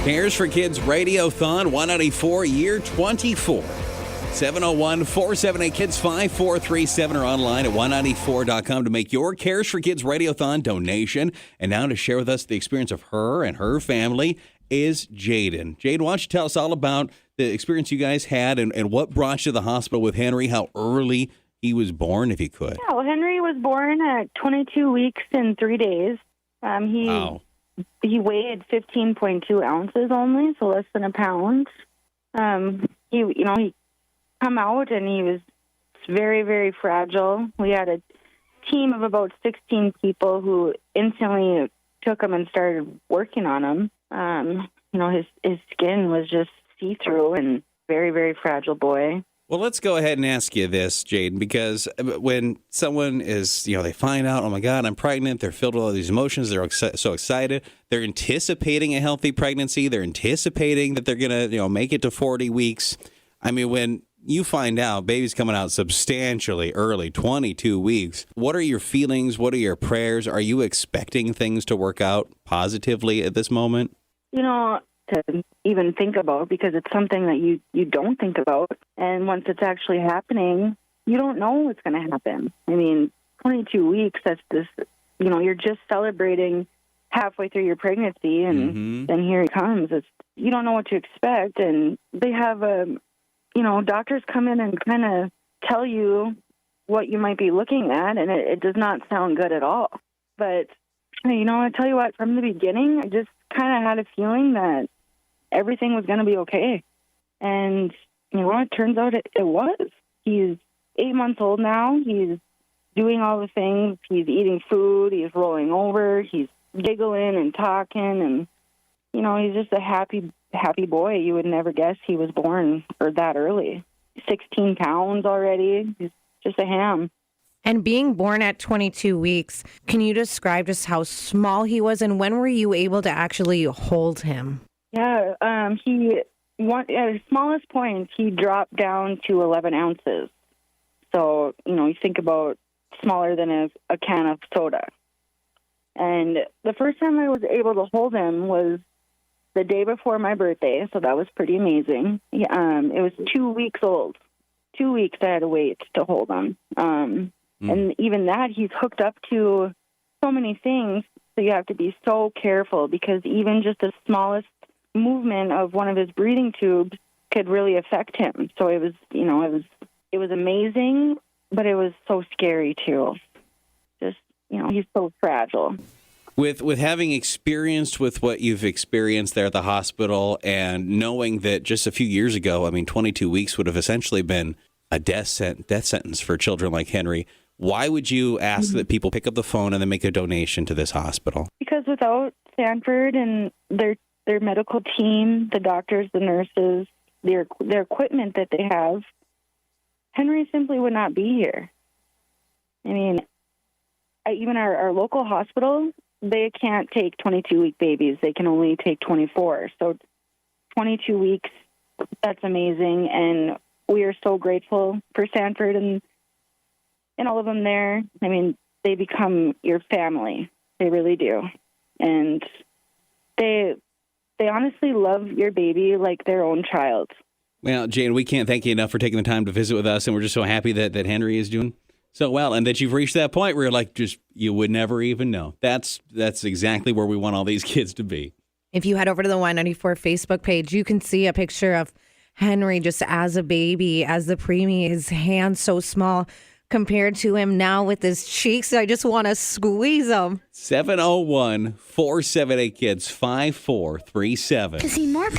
Cares for Kids Radiothon 194, year 24. 701-478-KIDS-5437 or online at 194.com to make your Cares for Kids Radiothon donation. And now to share with us the experience of her and her family is Jaden. Jaden, why don't you tell us all about the experience you guys had and what brought you to the hospital with Henry, how early he was born, if you could. Yeah, well, Henry was born at 22 weeks and 3 days. Wow. He weighed 15.2 ounces only, so less than a pound. He come out and he was very, very fragile. We had a team of about 16 people who instantly took him and started working on him. His skin was just see-through and very, very fragile boy. Well, let's go ahead and ask you this, Jaden, because when someone is, they find out, oh my God, I'm pregnant, they're filled with all these emotions, they're so excited, they're anticipating a healthy pregnancy, they're anticipating that they're going to, make it to 40 weeks. I mean, when you find out baby's coming out substantially early, 22 weeks, what are your feelings? What are your prayers? Are you expecting things to work out positively at this moment? To even think about, because it's something that you don't think about. And once it's actually happening, you don't know what's going to happen. I mean, 22 weeks, that's just, you're just celebrating halfway through your pregnancy, and then here it comes. You don't know what to expect. And they have doctors come in and kind of tell you what you might be looking at, and it does not sound good at all. But, I tell you what, from the beginning, I just kind of had a feeling that everything was going to be okay. And, it turns out it was. He's 8 months old now. He's doing all the things. He's eating food. He's rolling over. He's giggling and talking. And, he's just a happy boy. You would never guess he was born or that early. 16 pounds already. He's just a ham. And being born at 22 weeks, can you describe just how small he was and when were you able to actually hold him? Yeah, at his smallest point, he dropped down to 11 ounces. So, you think about smaller than a can of soda. And the first time I was able to hold him was the day before my birthday, so that was pretty amazing. It was 2 weeks old. 2 weeks I had to wait to hold him. And even that, he's hooked up to so many things, so you have to be so careful because even just the smallest movement of one of his breathing tubes could really affect him. So it was amazing, but it was so scary too. Just, he's so fragile. With having experienced with what you've experienced there at the hospital and knowing that just a few years ago, 22 weeks would have essentially been a death sentence for children like Henry, why would you ask that people pick up the phone and then make a donation to this hospital? Because without Sanford and their medical team, the doctors, the nurses, their equipment that they have, Henry simply would not be here. I mean, even our local hospital, they can't take 22-week babies. They can only take 24. So 22 weeks, that's amazing. And we are so grateful for Sanford and all of them there. I mean, they become your family. They really do. And they honestly love your baby like their own child. Well, Jane, we can't thank you enough for taking the time to visit with us, and we're just so happy that Henry is doing so well and that you've reached that point where you're like, you would never even know. That's exactly where we want all these kids to be. If you head over to the Y94 Facebook page, you can see a picture of Henry just as a baby, as the preemie, his hands so small compared to him now with his cheeks. I just want to squeeze them. 701-478-KIDS-5437. To see more